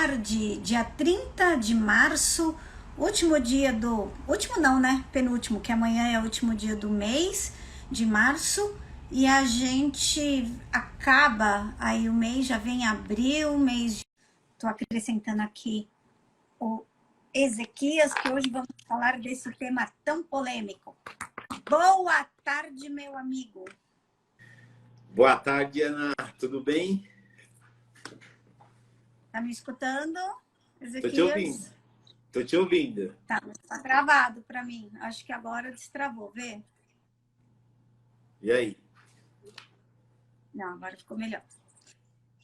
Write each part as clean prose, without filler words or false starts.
tarde, dia 30 de março, último dia do... Último não, né? Penúltimo, que amanhã é o último dia do mês de março. E a gente acaba, aí o mês já vem abril, mês... Tô acrescentando aqui o Ezequias, que hoje vamos falar desse tema tão polêmico. Boa tarde, meu amigo. Boa tarde, Ana. Tudo bem? Tá me escutando, Tô te ouvindo. Ezequias? Tô te ouvindo. Tá travado para mim. Acho que agora destravou, vê? E aí? Não, agora ficou melhor.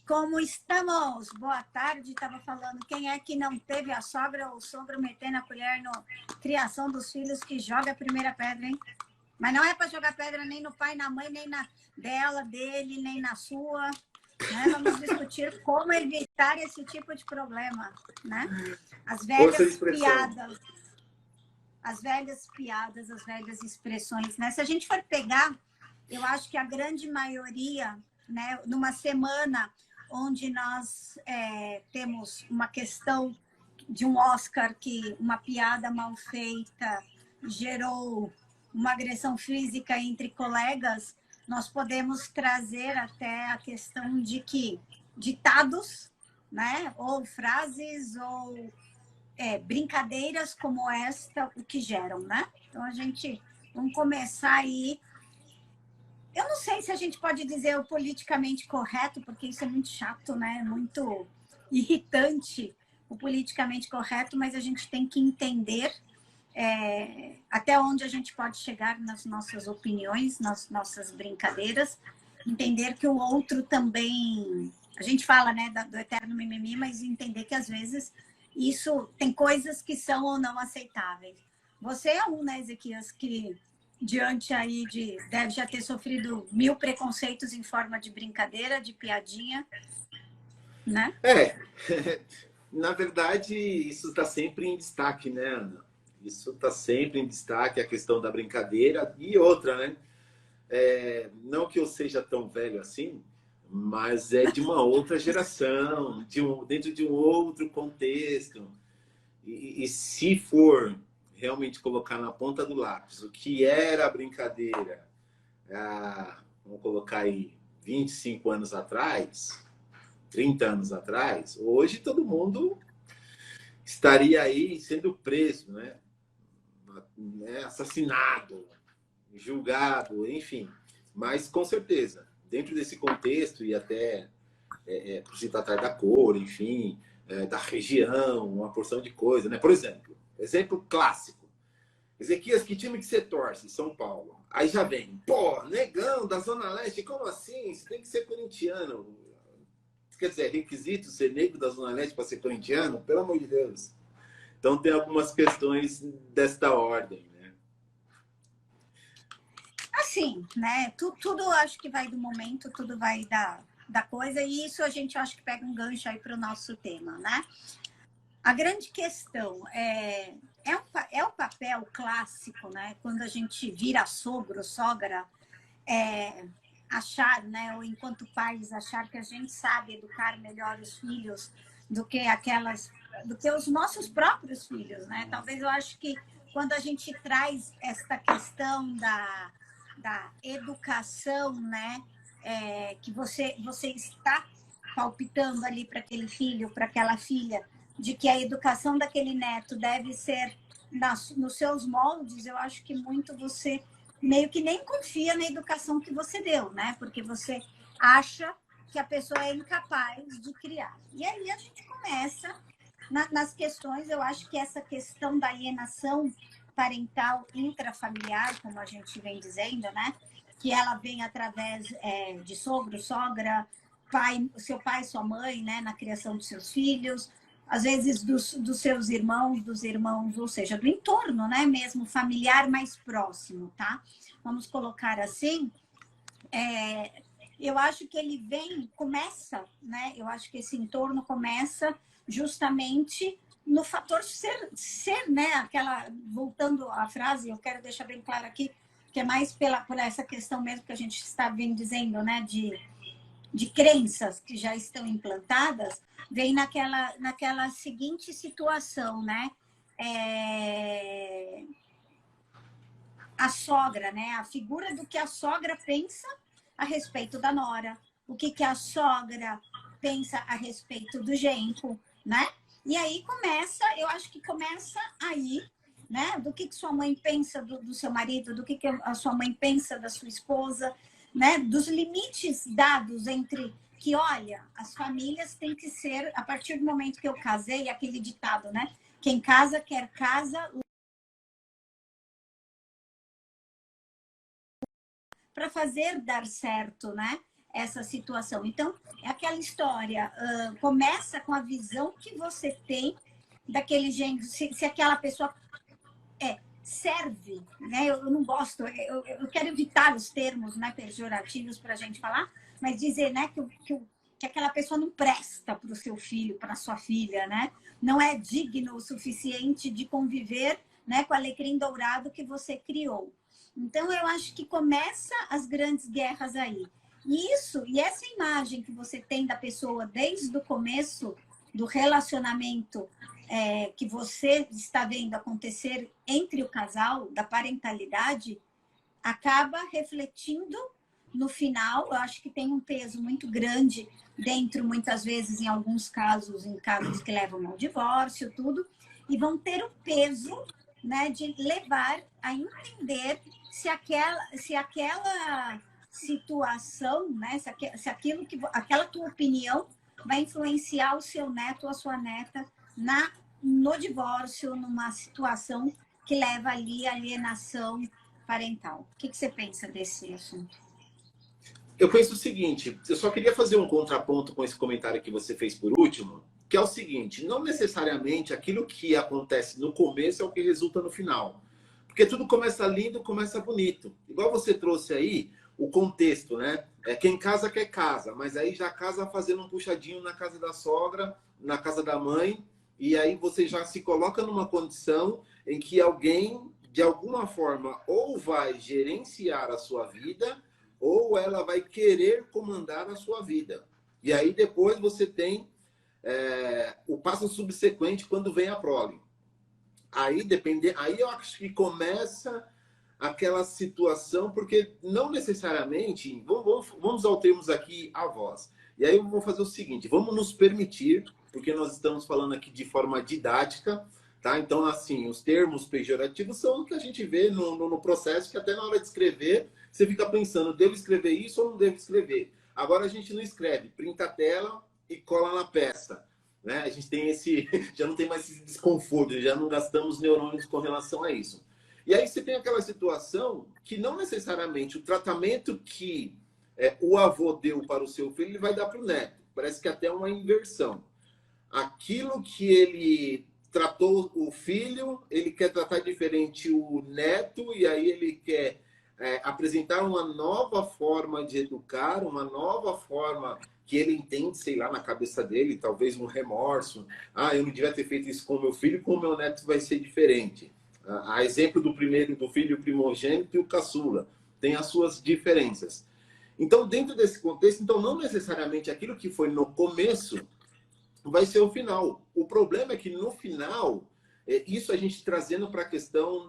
Como estamos? Boa tarde. Estava falando, quem é que não teve a sogra ou o sogro metendo a colher na criação dos filhos que joga a primeira pedra, hein? Mas não é para jogar pedra nem no pai, na mãe, nem na dela, dele, nem na sua. Né? Vamos discutir como evitar esse tipo de problema, né? As velhas piadas, as velhas expressões, né? Se a gente for pegar, eu acho que a grande maioria, né, numa semana onde nós temos uma questão de um Oscar que uma piada mal feita gerou uma agressão física entre colegas, nós podemos trazer até a questão de que ditados, né, ou frases, ou brincadeiras como esta, o que geram, né? Então, vamos começar aí. Eu não sei se a gente pode dizer o politicamente correto, porque isso é muito chato, né? Muito irritante o politicamente correto, mas a gente tem que entender até onde a gente pode chegar nas nossas opiniões, nas nossas brincadeiras, entender que o outro também... A gente fala, né, do eterno mimimi, mas entender que às vezes isso tem coisas que são ou não aceitáveis. Você é um, né, Ezequias, que diante aí deve já ter sofrido 1000 preconceitos em forma de brincadeira, de piadinha, né? Na verdade, isso está sempre em destaque, né, Ana? Isso está sempre em destaque, a questão da brincadeira. E outra, né? Não que eu seja tão velho assim, mas é de uma outra geração, dentro de um outro contexto. E se for realmente colocar na ponta do lápis o que era a brincadeira, vamos colocar aí 25 anos atrás, 30 anos atrás, hoje todo mundo estaria aí sendo preso, né? Assassinado, julgado, enfim. Mas, com certeza, dentro desse contexto, e até por se tratar da cor, enfim, da região, uma porção de coisa, né? Por exemplo clássico. Ezequias, que time que você torce? São Paulo. Aí já vem, pô, negão da Zona Leste, como assim? Você tem que ser corintiano. Quer dizer, é requisito ser negro da Zona Leste para ser corintiano? Pelo amor de Deus. Então tem algumas questões desta ordem, né? Assim, né? Tudo acho que vai do momento, tudo vai da coisa, e isso a gente acho que pega um gancho aí para o nosso tema, né? A grande questão é o papel clássico, né? Quando a gente vira sogro, sogra, achar, né? Ou enquanto pais, achar que a gente sabe educar melhor os filhos do que os nossos próprios filhos, né? Talvez eu acho que quando a gente traz esta questão da educação, né? Que você está palpitando ali para aquele filho, para aquela filha, de que a educação daquele neto deve ser nos seus moldes, eu acho que muito você meio que nem confia na educação que você deu, né? Porque você acha que a pessoa é incapaz de criar. E aí a gente começa nas questões, eu acho que essa questão da alienação parental intrafamiliar, como a gente vem dizendo, né? Que ela vem através de sogro, sogra, seu pai, sua mãe, né? Na criação dos seus filhos, às vezes dos seus irmãos, ou seja, do entorno, né? Mesmo familiar mais próximo, tá? Vamos colocar assim. Eu acho que ele começa, né? Eu acho que esse entorno começa justamente no fator ser, né? Voltando à frase, eu quero deixar bem claro aqui, que é mais por essa questão mesmo que a gente está bem dizendo, né? de crenças que já estão implantadas, vem naquela seguinte situação, né? A sogra, né? A figura do que a sogra pensa a respeito da nora, o que a sogra pensa a respeito do genro, né? E aí começa, eu acho que começa aí, né? Do que sua mãe pensa do seu marido, do que a sua mãe pensa da sua esposa, né? Dos limites dados entre que, olha, as famílias têm que ser, a partir do momento que eu casei, aquele ditado, né? Quem casa quer casa, para fazer dar certo, né? Essa situação. Então, é aquela história, começa com a visão que você tem daquele gênero, se aquela pessoa serve, né? Eu não gosto, eu quero evitar os termos, né, pejorativos para a gente falar, mas dizer, né, que aquela pessoa não presta para o seu filho, para a sua filha, né? Não é digno o suficiente de conviver, né, com o alecrim dourado que você criou. Então, eu acho que começa as grandes guerras aí. E essa imagem que você tem da pessoa desde o começo do relacionamento que você está vendo acontecer entre o casal, da parentalidade, acaba refletindo no final. Eu acho que tem um peso muito grande dentro, muitas vezes, em alguns casos, em casos que levam ao divórcio, tudo, e vão ter o peso, né, de levar a entender se aquela situação, né, se aquela tua opinião vai influenciar o seu neto ou a sua neta no divórcio, numa situação que leva ali à alienação parental. O que você pensa desse assunto? Eu penso o seguinte, eu só queria fazer um contraponto com esse comentário que você fez por último, que é o seguinte, não necessariamente aquilo que acontece no começo é o que resulta no final. Porque tudo começa lindo, começa bonito. Igual você trouxe aí o contexto, né? Quem casa quer casa, mas aí já casa fazendo um puxadinho na casa da sogra, na casa da mãe, e aí você já se coloca numa condição em que alguém, de alguma forma, ou vai gerenciar a sua vida, ou ela vai querer comandar a sua vida. E aí depois você tem o passo subsequente quando vem a prole. Aí eu acho que começa aquela situação, porque não necessariamente, vamos ao termos aqui avós. E aí eu vou fazer o seguinte, vamos nos permitir, porque nós estamos falando aqui de forma didática, tá? Então, assim, os termos pejorativos são o que a gente vê no processo, que até na hora de escrever, você fica pensando, devo escrever isso ou não devo escrever? Agora a gente não escreve, printa a tela e cola na peça. Né? A gente tem já não tem mais esse desconforto, já não gastamos neurônios com relação a isso. E aí você tem aquela situação que não necessariamente o tratamento que o avô deu para o seu filho, ele vai dar para o neto. Parece que até uma inversão. Aquilo que ele tratou o filho, ele quer tratar diferente o neto, e aí ele quer apresentar uma nova forma de educar, uma nova forma que ele entende, sei lá, na cabeça dele, talvez um remorso. Ah, eu não devia ter feito isso com o meu filho, com o meu neto vai ser diferente. A exemplo do filho primogênito e o caçula. Tem as suas diferenças. Então, dentro desse contexto, então não necessariamente aquilo que foi no começo vai ser o final. O problema é que no final, isso a gente trazendo para a questão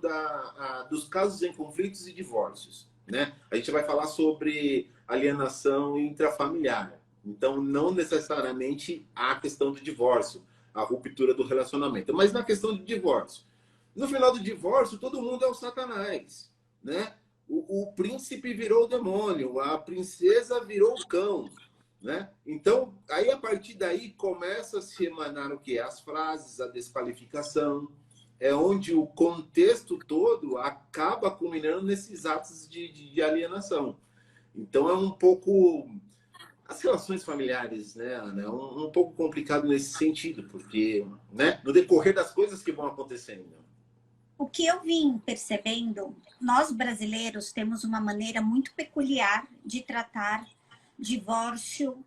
dos casos em conflitos e divórcios. Né? A gente vai falar sobre alienação intrafamiliar. Então, não necessariamente a questão do divórcio, a ruptura do relacionamento, mas na questão do divórcio. No final do divórcio, todo mundo é o Satanás. Né? O príncipe virou o demônio, a princesa virou o cão. Né? Então, aí a partir daí começa a se emanar o que? As frases, a desqualificação, é onde o contexto todo acaba culminando nesses atos de alienação. Então, é um pouco... As relações familiares, né, Ana, é um pouco complicado nesse sentido, porque né, no decorrer das coisas que vão acontecendo. O que eu vim percebendo, nós brasileiros temos uma maneira muito peculiar de tratar divórcio,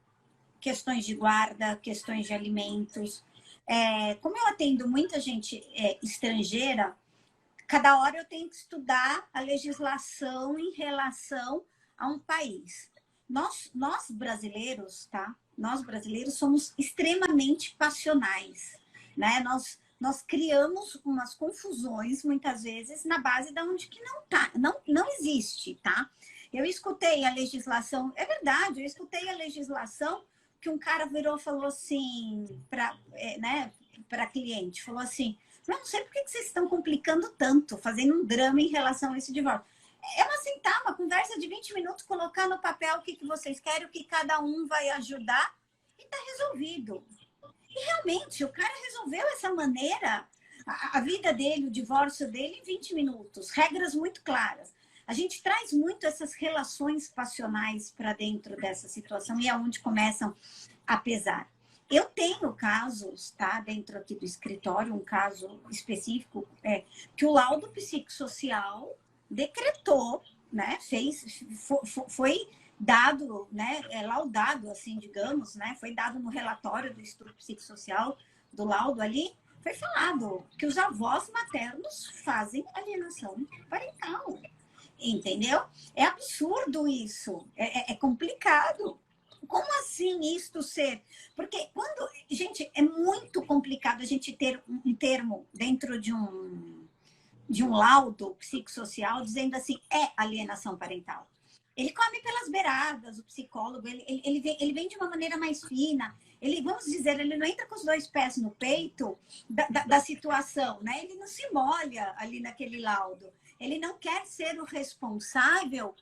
questões de guarda, questões de alimentos. Como eu atendo muita gente estrangeira, cada hora eu tenho que estudar a legislação em relação a um país. nós brasileiros, tá? Nós brasileiros somos extremamente passionais, né? Nós criamos umas confusões, muitas vezes, na base da onde que não tá, não existe, tá? Eu escutei a legislação, é verdade, eu escutei a legislação que um cara virou e falou assim para né, para cliente, falou assim, não sei por que vocês estão complicando tanto, fazendo um drama em relação a esse divórcio. É uma sentar, uma conversa de 20 minutos, colocar no papel o que vocês querem, o que cada um vai ajudar, e está resolvido. E realmente, o cara resolveu essa maneira, a vida dele, o divórcio dele, em 20 minutos. Regras muito claras. A gente traz muito essas relações passionais para dentro dessa situação e é onde começam a pesar. Eu tenho casos, tá, dentro aqui do escritório, um caso específico, que o laudo psicossocial decretou, né, foi dado, né, laudado, assim, digamos, né, foi dado no relatório do estudo psicossocial, do laudo ali, foi falado que os avós maternos fazem alienação parental, entendeu? É absurdo isso, é complicado. Como assim isto ser? Porque quando, gente, é muito complicado a gente ter um termo dentro de um laudo psicossocial dizendo assim, é alienação parental. Ele come pelas beiradas, o psicólogo, ele vem de uma maneira mais fina, ele, vamos dizer, ele não entra com os dois pés no peito da situação, né? Ele não se molha ali naquele laudo. Ele não quer ser o responsável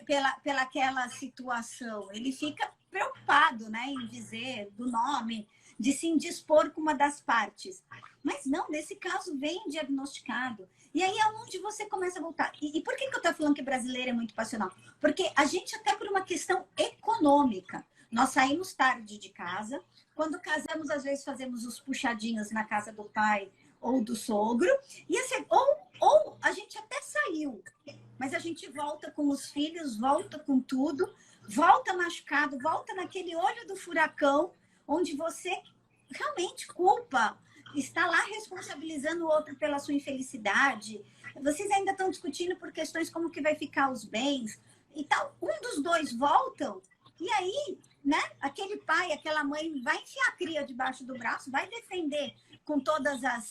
pela aquela situação. Ele fica preocupado, né, em dizer do nome, de se indispor com uma das partes. Mas não, nesse caso vem diagnosticado. E aí é onde você começa a voltar. E por que eu estou falando que brasileiro é muito passional? Porque a gente, até por uma questão econômica, nós saímos tarde de casa, quando casamos, às vezes fazemos os puxadinhos na casa do pai ou do sogro, e assim, ou a gente até saiu, mas a gente volta com os filhos, volta com tudo, volta machucado, volta naquele olho do furacão, onde você realmente culpa, está lá responsabilizando o outro pela sua infelicidade. Vocês ainda estão discutindo por questões como que vai ficar os bens e tal. Um dos dois voltam e aí, né, aquele pai, aquela mãe vai enfiar a cria debaixo do braço, vai defender com todas as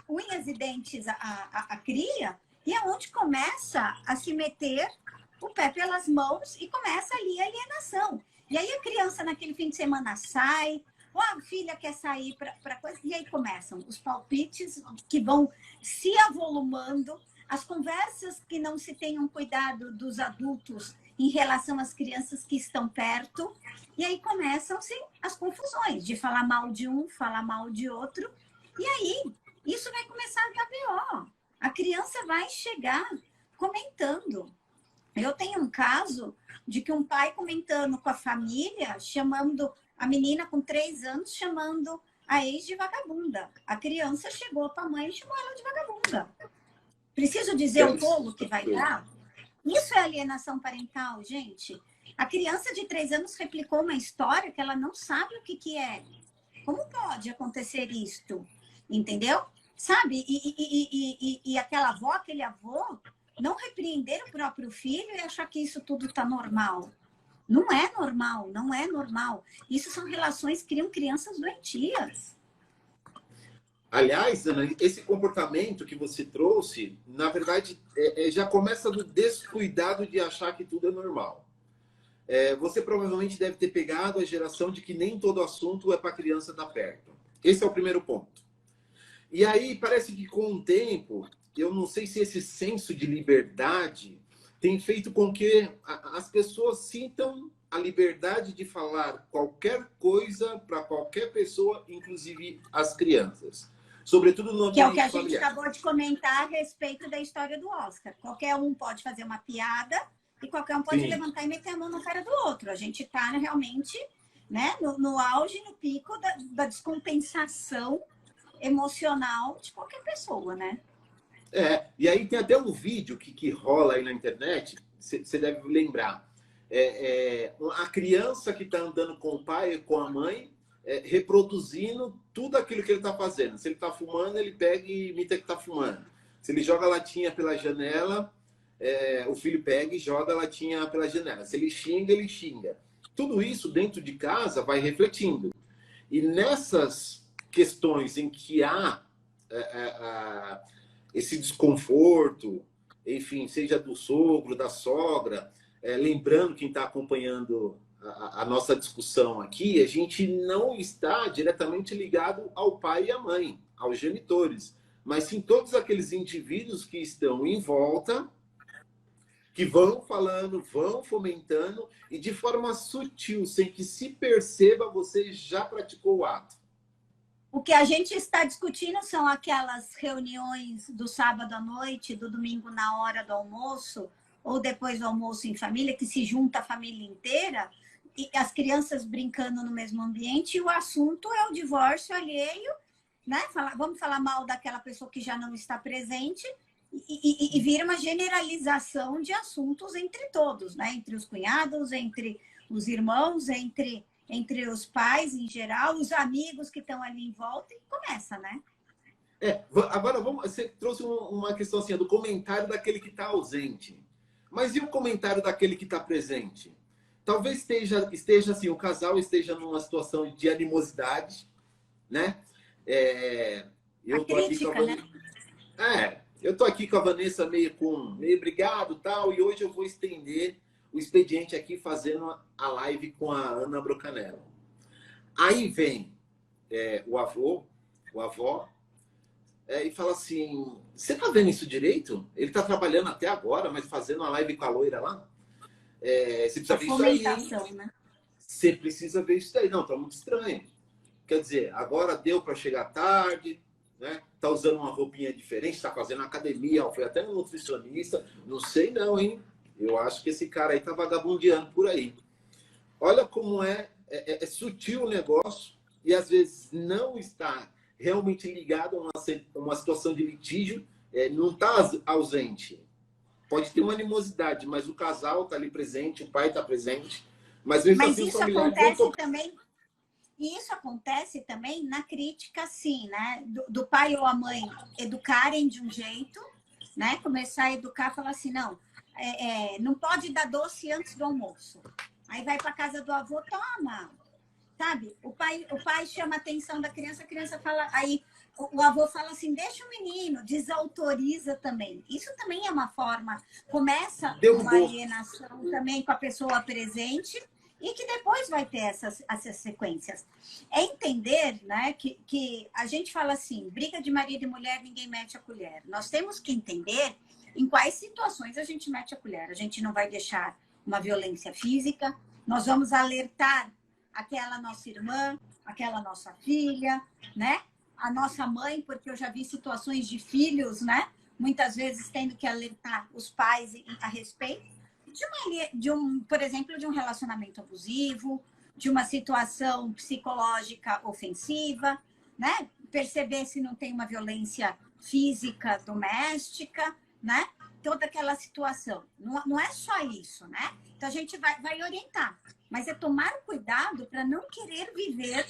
unhas e dentes a cria, e é onde começa a se meter o pé pelas mãos e começa ali a alienação. E aí a criança naquele fim de semana sai, ou a filha quer sair para coisa, e aí começam os palpites que vão se avolumando, as conversas que não se tenham cuidado dos adultos em relação às crianças que estão perto, e aí começam-se as confusões de falar mal de um, falar mal de outro, e aí isso vai começar a dar BO. A criança vai chegar comentando. Eu tenho um caso de que um pai comentando com a família, chamando a menina com 3 anos, chamando a ex de vagabunda. A criança chegou para a mãe e chamou ela de vagabunda. Preciso dizer o rolo que vai dar? Isso é alienação parental, gente. A criança de 3 anos replicou uma história que ela não sabe o que é. Como pode acontecer isto? Entendeu? Sabe? E aquela avó, aquele avô, não repreender o próprio filho e achar que isso tudo está normal. Não é normal, não é normal. Isso são relações que criam crianças doentias. Aliás, Ana, esse comportamento que você trouxe, na verdade, já começa do descuidado de achar que tudo é normal. Você provavelmente deve ter pegado a geração de que nem todo assunto é para a criança estar perto. Esse é o primeiro ponto. E aí parece que com o tempo, eu não sei se esse senso de liberdade tem feito com que as pessoas sintam a liberdade de falar qualquer coisa para qualquer pessoa, inclusive as crianças. Sobretudo no ambiente que é o que a familiar. gente acabou de comentar a respeito da história do Oscar. Qualquer um pode fazer uma piada e qualquer um pode Sim. levantar e meter a mão na cara do outro. A gente está realmente, né, no auge, no pico da descompensação emocional de qualquer pessoa, né? E aí tem até um vídeo que rola aí na internet, você deve lembrar. A criança que está andando com o pai e com a mãe, reproduzindo tudo aquilo que ele está fazendo. Se ele está fumando, ele pega e imita que está fumando. Se ele joga latinha pela janela, o filho pega e joga a latinha pela janela. Se ele xinga, ele xinga. Tudo isso dentro de casa vai refletindo. E nessas questões em que há esse desconforto, enfim, seja do sogro, da sogra, lembrando quem está acompanhando a nossa discussão aqui, a gente não está diretamente ligado ao pai e à mãe, aos genitores, mas sim todos aqueles indivíduos que estão em volta, que vão falando, vão fomentando, e de forma sutil, sem que se perceba, você já praticou o ato. O que a gente está discutindo são aquelas reuniões do sábado à noite, do domingo na hora do almoço, ou depois do almoço em família, que se junta a família inteira, e as crianças brincando no mesmo ambiente, e o assunto é o divórcio alheio, né? Vamos falar mal daquela pessoa que já não está presente, e vira uma generalização de assuntos entre todos, né? Entre os cunhados, entre os irmãos, entre os pais em geral, os amigos que estão ali em volta, e começa, né? Agora, você trouxe uma questão assim, do comentário daquele que está ausente. Mas e o comentário daquele que está presente? Talvez esteja assim, o casal esteja numa situação de animosidade, né? Eu tô aqui com a Vanessa, né? Eu tô aqui com a Vanessa meio obrigado, tal, e hoje eu vou estender o expediente aqui fazendo a live com a Ana Brocanello. Aí vem o avó, e fala assim, você tá vendo isso direito? Ele tá trabalhando até agora, mas fazendo a live com a loira lá. Você precisa ver isso aí. Né? Você precisa ver isso aí. Não, tá muito estranho. Quer dizer, agora deu para chegar tarde, né? Tá usando uma roupinha diferente, tá fazendo academia, foi até no nutricionista. Não sei não, hein? Eu acho que esse cara aí tá vagabundeando por aí. Olha como é sutil o negócio e às vezes não está realmente ligado a uma situação de litígio, não está ausente. Pode ter uma animosidade, mas o casal está ali presente, o pai está presente. Mas assim, isso acontece também. E isso acontece também na crítica, sim, né? Do pai ou a mãe educarem de um jeito, né? Começar a educar, falar assim, não, não pode dar doce antes do almoço. Aí vai para casa do avô, toma, sabe? O pai chama a atenção da criança, a criança fala, aí o avô fala assim, deixa o menino, desautoriza também. Isso também é uma forma, começa uma alienação também com a pessoa presente e que depois vai ter essas sequências. É entender, né, que a gente fala assim, briga de marido e mulher, ninguém mete a colher. Nós temos que entender em quais situações a gente mete a colher. A gente não vai deixar uma violência física, nós vamos alertar aquela nossa irmã, aquela nossa filha, né? A nossa mãe, porque eu já vi situações de filhos, né? Muitas vezes tendo que alertar os pais a respeito por exemplo, de um relacionamento abusivo, de uma situação psicológica ofensiva, né? Perceber se não tem uma violência física doméstica, né? Toda aquela situação. Não é só isso, né? Então, a gente vai orientar. Mas é tomar cuidado para não querer viver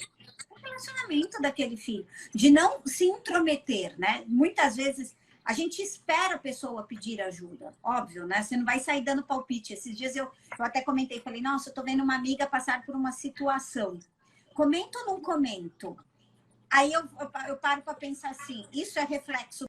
o relacionamento daquele filho. De não se intrometer, né? Muitas vezes, a gente espera a pessoa pedir ajuda. Óbvio, né? Você não vai sair dando palpite. Esses dias eu até comentei, falei, nossa, eu tô vendo uma amiga passar por uma situação. Comento ou não comento? Aí eu paro para pensar assim, isso é reflexo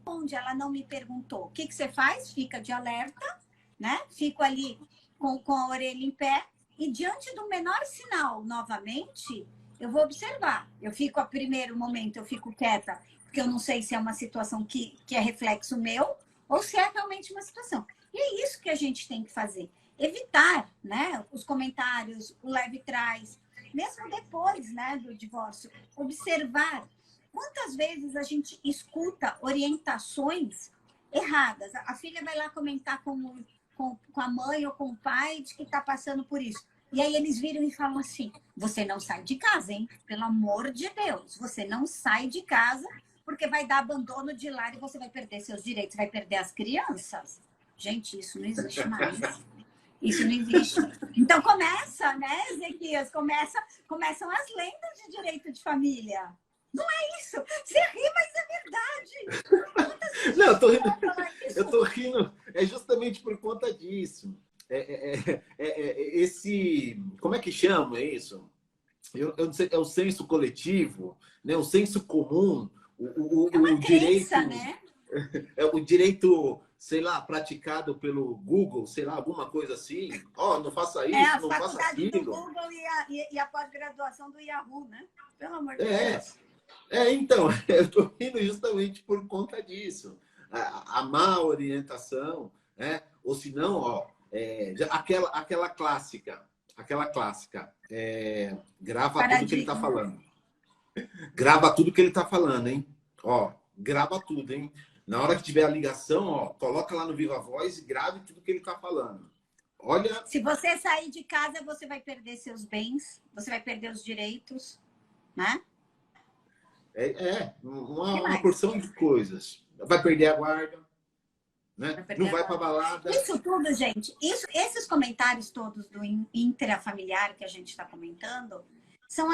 onde ela não me perguntou. O que você faz? Fica de alerta, né? Fico ali com a orelha em pé e diante do menor sinal, novamente, eu vou observar. Eu fico, a primeiro momento, eu fico quieta, porque eu não sei se é uma situação que é reflexo meu ou se é realmente uma situação. E é isso que a gente tem que fazer. Evitar, né, os comentários, o leve trás, mesmo depois, né, do divórcio. Observar. Quantas vezes a gente escuta orientações erradas? A filha vai lá comentar com a mãe ou com o pai de que está passando por isso. E aí eles viram e falam assim, você não sai de casa, hein? Pelo amor de Deus, você não sai de casa porque vai dar abandono de lar e você vai perder seus direitos, vai perder as crianças. Gente, isso não existe mais. Isso não existe. Então começa, né, Ezequias? Começam as lendas de direito de família. Isso, você ri, mas é verdade. Quantas Não, pessoas vão falar isso? eu tô rindo, é justamente por conta disso. Esse, como é que chama isso? Eu não sei, é o senso coletivo, né? O senso comum, É uma o direito, crença, né? é o direito, sei lá, praticado pelo Google, sei lá, alguma coisa assim. Ó, não faça É isso, a não faça faculdade do aquilo. Google e a pós-graduação do Yahoo, né? Pelo amor de É, Deus. então, eu tô rindo justamente por conta disso. A má orientação, né? Ou se não, ó, aquela clássica, grava tudo que ele está Paradigma. falando. Grava tudo que ele está falando, hein? Ó, grava tudo, hein? Na hora que tiver a ligação, ó, coloca lá no Viva Voz e grave tudo que ele está falando. Olha, Se você sair de casa, você vai perder seus bens, você vai perder os direitos, né? Que uma mais? porção de coisas. Vai perder a guarda, né? Vai perder Não a vai para guarda. balada. Isso tudo, gente, esses comentários todos do intrafamiliar que a gente está comentando, são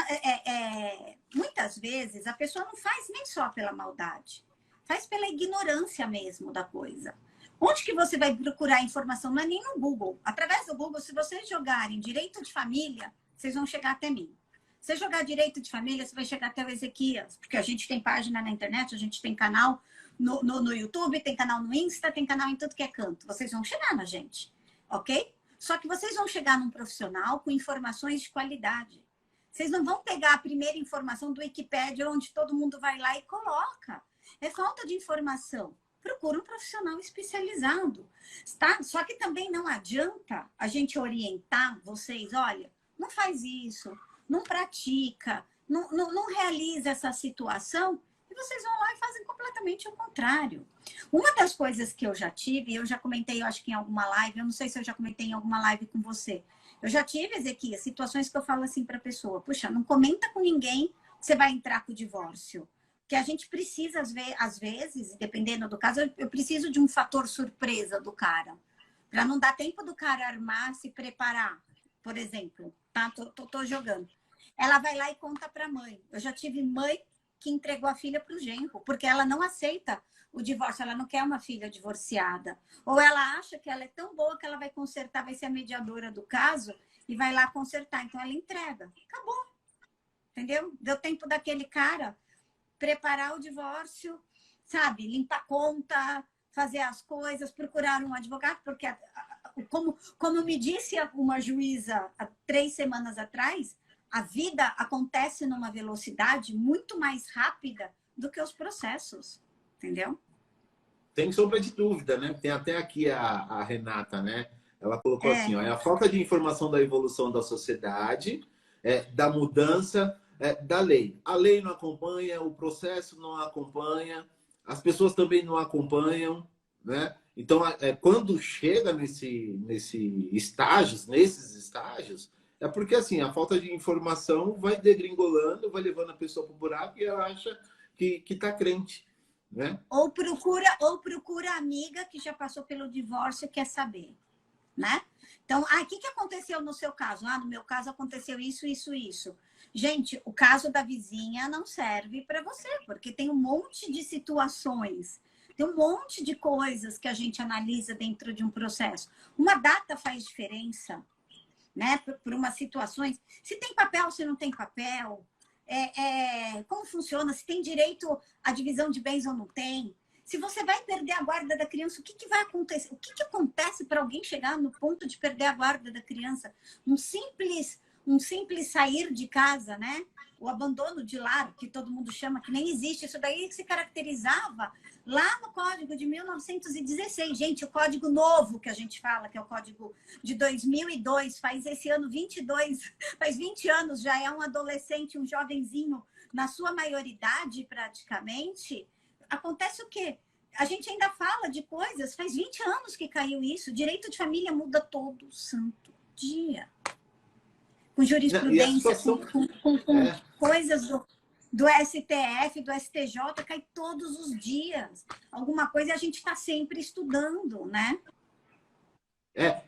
muitas vezes a pessoa não faz nem só pela maldade, faz pela ignorância mesmo da coisa. Onde que você vai procurar informação? Não é nem no Google. Através do Google, se vocês jogarem direito de família, vocês vão chegar até mim. Se você jogar direito de família, você vai chegar até o Ezequias, porque a gente tem página na internet, a gente tem canal no YouTube, tem canal no Insta, tem canal em tudo que é canto. Vocês vão chegar na gente, ok? Só que vocês vão chegar num profissional com informações de qualidade. Vocês não vão pegar a primeira informação do Wikipédia, onde todo mundo vai lá e coloca. É falta de informação. Procura um profissional especializado, tá? Só que também não adianta a gente orientar vocês, olha, não faz isso, não pratica, não realiza essa situação, e vocês vão lá e fazem completamente o contrário. Uma das coisas que eu já tive, eu já comentei, eu acho que em alguma live, eu não sei se eu já comentei em alguma live com você, eu já tive, Ezequias, situações que eu falo assim para a pessoa, puxa, não comenta com ninguém, você vai entrar com o divórcio. Que a gente precisa, às vezes, dependendo do caso, eu preciso de um fator surpresa do cara, para não dar tempo do cara armar, se preparar, por exemplo, tá? Tô jogando. Ela vai lá e conta para a mãe. Eu já tive mãe que entregou a filha para o genro, porque ela não aceita o divórcio, ela não quer uma filha divorciada. Ou ela acha que ela é tão boa que ela vai consertar, vai ser a mediadora do caso e vai lá consertar. Então ela entrega. Acabou. Entendeu? Deu tempo daquele cara preparar o divórcio, sabe? Limpar a conta, fazer as coisas, procurar um advogado, porque, como me disse uma juíza há 3 semanas atrás, a vida acontece numa velocidade muito mais rápida do que os processos, entendeu? Sem sombra de dúvida, né? Tem até aqui a Renata, né? Ela colocou assim, ó, é a falta de informação da evolução da sociedade, da mudança da lei. A lei não acompanha, o processo não acompanha, as pessoas também não acompanham, né? Então, quando chega nesses estágios, é porque assim, a falta de informação vai degringolando, vai levando a pessoa para o buraco e ela acha que está crente, né? Ou procura a amiga que já passou pelo divórcio e quer saber, né? Então, o que aconteceu no seu caso? No meu caso aconteceu isso, isso, isso. Gente, o caso da vizinha não serve para você, porque tem um monte de situações, tem um monte de coisas que a gente analisa dentro de um processo. Uma data faz diferença, né? Por umas situações. Se tem papel, se não tem papel. Como funciona? Se tem direito à divisão de bens ou não tem? Se você vai perder a guarda da criança, o que vai acontecer? O que acontece para alguém chegar no ponto de perder a guarda da criança? Um simples sair de casa, né? O abandono de lar, que todo mundo chama, que nem existe. Isso daí se caracterizava lá no Código de 1916. Gente, o Código Novo que a gente fala, que é o Código de 2002, faz esse ano 22, faz 20 anos, já é um adolescente, um jovenzinho, na sua maioridade praticamente. Acontece o quê? A gente ainda fala de coisas, faz 20 anos que caiu isso. Direito de família muda todo santo dia. Com E a jurisprudência, situação com coisas do STF, do STJ, cai todos os dias. Alguma coisa a gente está sempre estudando, né?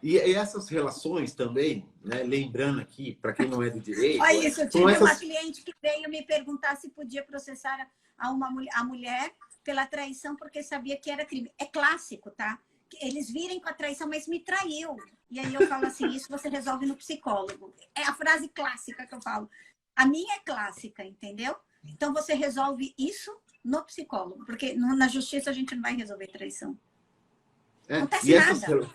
E essas relações também, né, lembrando aqui, para quem não é do direito... Olha isso, eu são tive uma essas... cliente que veio me perguntar se podia processar a mulher pela traição porque sabia que era crime. É clássico, tá? Eles virem com a traição, mas me traiu. E aí eu falo assim, isso você resolve no psicólogo. É a frase clássica que eu falo. A minha é clássica, entendeu? Então você resolve isso no psicólogo, porque na justiça a gente não vai resolver traição. Não acontece nada.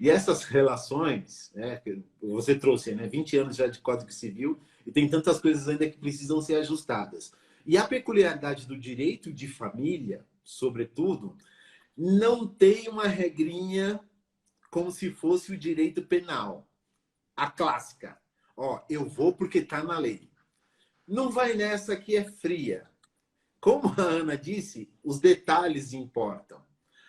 E essas relações, né, que você trouxe, né, 20 anos já de Código Civil, e tem tantas coisas ainda que precisam ser ajustadas. E a peculiaridade do direito de família, sobretudo, não tem uma regrinha como se fosse o direito penal. A clássica. Ó, eu vou porque está na lei. Não vai nessa que é fria. Como a Ana disse, os detalhes importam.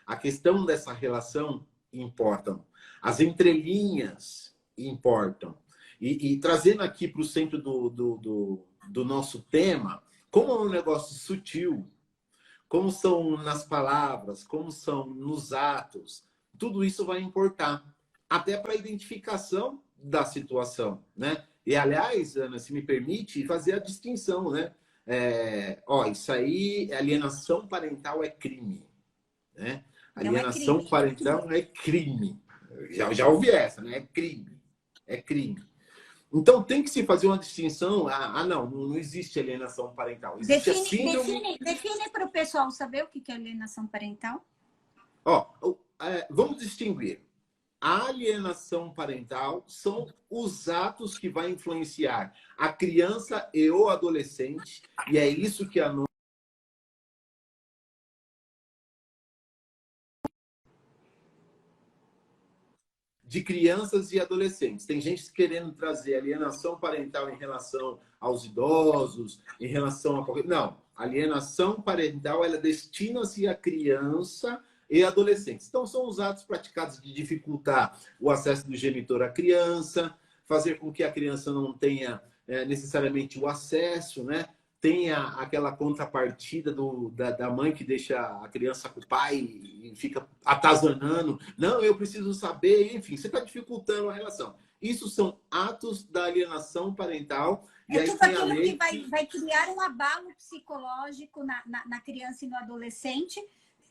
A questão dessa relação importam. As entrelinhas importam. E trazendo aqui para o centro do nosso tema, como é um negócio sutil, como são nas palavras, como são nos atos, tudo isso vai importar. Até para a identificação da situação, né? E, aliás, Ana, se me permite, fazer a distinção, né? Isso aí, alienação parental é crime, né? Não é Alienação crime. parental é crime. Já ouvi essa, né? É crime. É crime. Então, tem que se fazer uma distinção. Não existe alienação parental. Existe a síndrome... Define para o pessoal saber o que é alienação parental. Vamos distinguir. A alienação parental são os atos que vai influenciar a criança e o adolescente, e é isso que a de crianças e adolescentes. Tem gente querendo trazer alienação parental em relação aos idosos, em relação a... Não, alienação parental, ela destina-se à criança e adolescentes. Então, são os atos praticados de dificultar o acesso do genitor à criança, fazer com que a criança não tenha necessariamente o acesso, né? Tem aquela contrapartida da mãe que deixa a criança com o pai e fica atazanando. Não, eu preciso saber. Enfim, você está dificultando a relação. Isso são atos da alienação parental. E aí tudo tem a aquilo lei que vai criar um abalo psicológico na criança e no adolescente,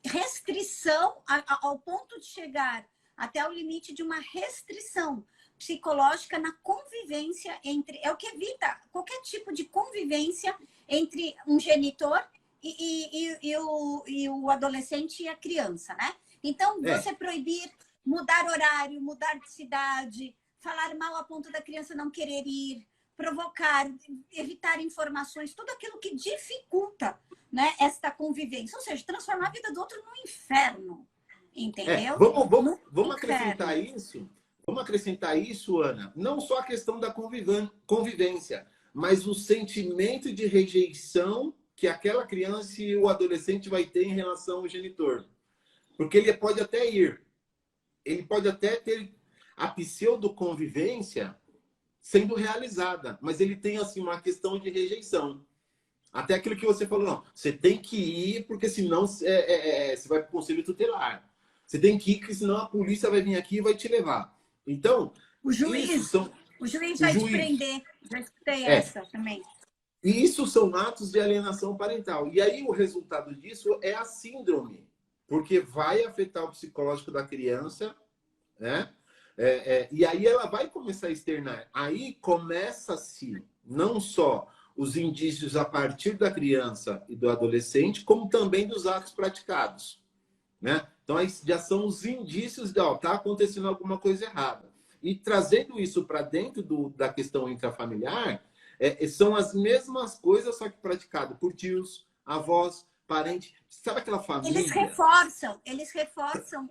restrição ao ponto de chegar até o limite de uma restrição psicológica na convivência entre... É o que evita qualquer tipo de convivência entre um genitor e o adolescente e a criança, né? Então, você proibir, mudar horário, mudar de cidade, falar mal a ponto da criança não querer ir, provocar, evitar informações, tudo aquilo que dificulta, né, esta convivência. Ou seja, transformar a vida do outro num inferno, entendeu? Vamos acrescentar isso. Vamos acrescentar isso, Ana. Não só a questão da convivência, mas o sentimento de rejeição que aquela criança e o adolescente vai ter em relação ao genitor. Porque ele pode até ir. Ele pode até ter a pseudo-convivência sendo realizada, mas ele tem assim uma questão de rejeição. Até aquilo que você falou, não, você tem que ir porque senão você vai para o conselho tutelar. Você tem que ir porque senão a polícia vai vir aqui e vai te levar. Então, o juiz vai te prender. Já escutei essa também. E isso são atos de alienação parental. E aí o resultado disso é a síndrome, porque vai afetar o psicológico da criança, né? E aí ela vai começar a externar. Aí começa-se não só os indícios a partir da criança e do adolescente, como também dos atos praticados, né? Então aí já são os indícios de tá acontecendo alguma coisa errada. E trazendo isso para dentro da questão intrafamiliar, são as mesmas coisas, só que praticado por tios, avós, parentes. Sabe aquela família? Eles reforçam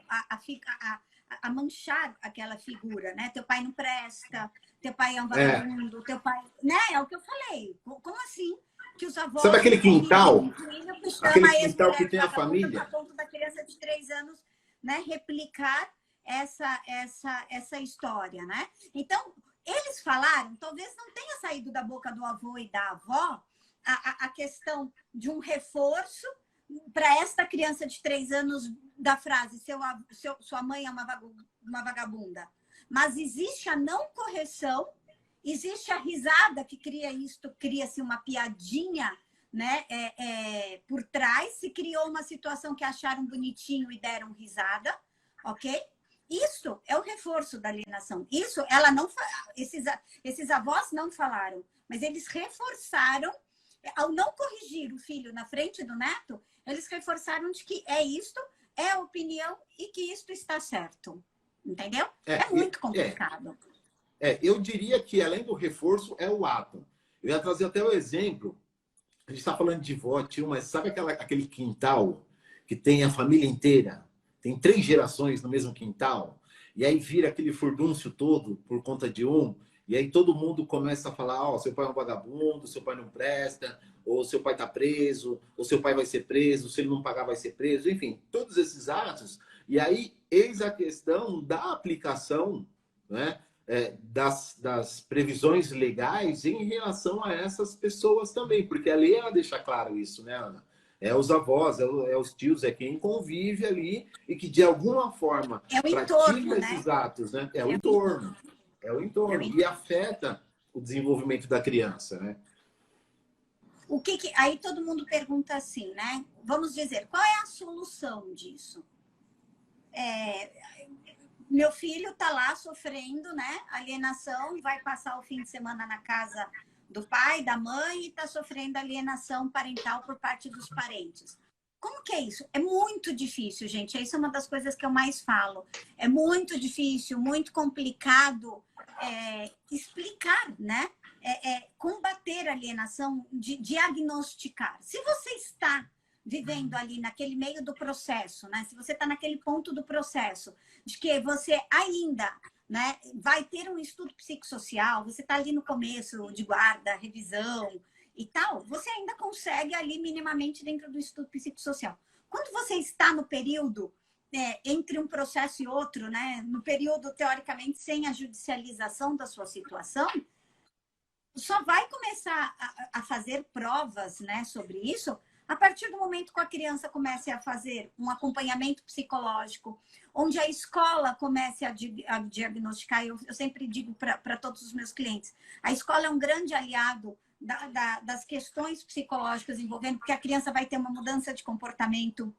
a manchar aquela figura, né? Teu pai não presta, teu pai é um vagabundo, teu pai... Né? É o que eu falei. Como assim? Que os avós... Sabe aquele quintal? Aquele quintal que tem a família? A ponto da criança de 3 anos, né, replicar essa história, né? Então, eles falaram, talvez não tenha saído da boca do avô e da avó a questão de um reforço para esta criança de 3 anos da frase sua mãe é uma vagabunda. Mas existe a não correção, existe a risada que cria isto, cria-se uma piadinha, né? Por trás, se criou uma situação que acharam bonitinho e deram risada, ok? Isso é o reforço da alienação. Isso, ela não, esses avós não falaram, mas eles reforçaram, ao não corrigir o filho na frente do neto, eles reforçaram de que é isto, é a opinião e que isto está certo. Entendeu? É muito complicado. Eu diria que, além do reforço, é o ato. Eu ia trazer até o exemplo. A gente está falando de vó, tio, mas sabe aquele quintal que tem a família inteira? Tem 3 gerações no mesmo quintal? E aí vira aquele furdúncio todo por conta de um. E aí todo mundo começa a falar, ó, seu pai é um vagabundo, seu pai não presta, ou seu pai está preso, ou seu pai vai ser preso, se ele não pagar vai ser preso. Enfim, todos esses atos. E aí, eis a questão da aplicação, né, das previsões legais em relação a essas pessoas também. Porque a lei, ela deixa claro isso, né, Ana? É os avós, é os tios, é quem convive ali e que, de alguma forma, É o pratica entorno, esses né? atos, né? É o entorno. É o entorno. E afeta o desenvolvimento da criança, né? Aí todo mundo pergunta assim, né? Vamos dizer, qual é a solução disso? Meu filho está lá sofrendo, né? Alienação, vai passar o fim de semana na casa do pai, da mãe, e está sofrendo alienação parental por parte dos parentes. Como que é isso? É muito difícil, gente. Isso é uma das coisas que eu mais falo. É muito difícil, muito complicado explicar, né? Combater a alienação, diagnosticar. Se você está vivendo ali naquele meio do processo, né? Se você está naquele ponto do processo de que você ainda, né, vai ter um estudo psicossocial, você está ali no começo de guarda, revisão e tal, você ainda consegue ali minimamente dentro do estudo psicossocial. Quando você está no período entre um processo e outro, né, no período, teoricamente, sem a judicialização da sua situação, só vai começar a fazer provas, né, sobre isso a partir do momento que a criança comece a fazer um acompanhamento psicológico, onde a escola comece a diagnosticar. Eu sempre digo para todos os meus clientes, a escola é um grande aliado das questões psicológicas envolvendo, porque a criança vai ter uma mudança de comportamento.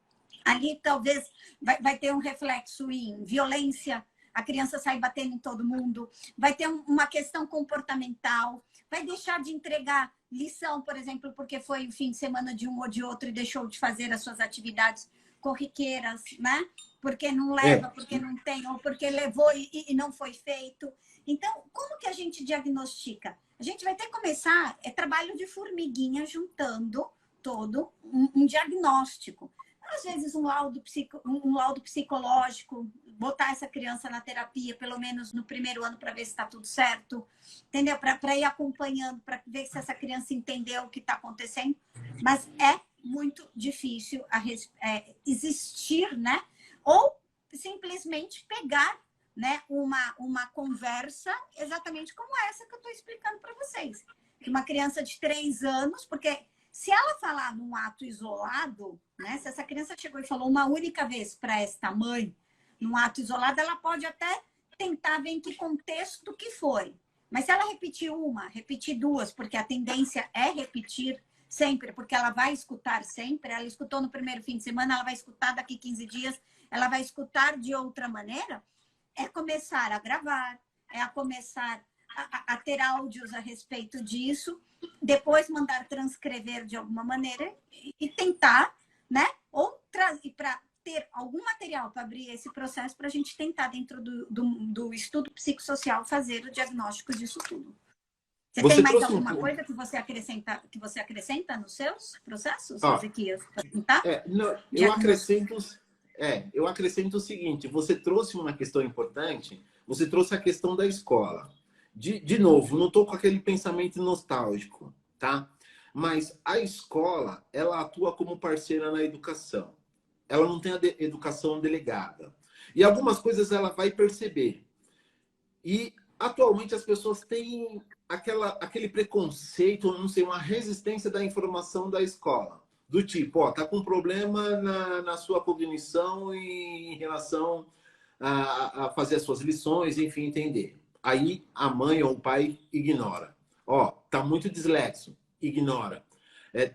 Ali talvez vai ter um reflexo em violência, a criança sai batendo em todo mundo, vai ter uma questão comportamental, vai deixar de entregar lição, por exemplo, porque foi o fim de semana de um ou de outro e deixou de fazer as suas atividades corriqueiras, né? Porque não leva, porque não tem, ou porque levou e não foi feito. Então, como que a gente diagnostica? A gente vai ter que começar, trabalho de formiguinha, juntando todo um diagnóstico. Às vezes um laudo psicológico, botar essa criança na terapia, pelo menos no primeiro ano, para ver se está tudo certo, entendeu? Para ir acompanhando, para ver se essa criança entendeu o que está acontecendo. Mas é muito difícil existir, né? Ou simplesmente pegar, né, uma conversa exatamente como essa que eu estou explicando para vocês. Uma criança de 3 anos, porque se ela falar num ato isolado, né, se essa criança chegou e falou uma única vez para esta mãe, num ato isolado, ela pode até tentar ver em que contexto que foi. Mas se ela repetir uma, repetir 2, porque a tendência é repetir sempre, porque ela vai escutar sempre, ela escutou no primeiro fim de semana, ela vai escutar daqui 15 dias, ela vai escutar de outra maneira, é começar a gravar, é a começar a ter áudios a respeito disso, depois mandar transcrever de alguma maneira e tentar, né? Ou para ter algum material para abrir esse processo para a gente tentar, dentro do estudo psicossocial, fazer o diagnóstico disso tudo. Você tem mais alguma coisa que você acrescenta nos seus processos, Ezequias? Eu acrescento o seguinte, você trouxe uma questão importante, você trouxe a questão da escola. De novo, não estou com aquele pensamento nostálgico, tá? Mas a escola, ela atua como parceira na educação. Ela não tem a educação delegada. E algumas coisas ela vai perceber. E, atualmente, as pessoas têm aquele preconceito, não sei, uma resistência da informação da escola. do tipo, ó, tá com problema na sua cognição em relação a fazer as suas lições, enfim, entender. Aí a mãe ou o pai ignora. Ó, tá muito dislexo, ignora.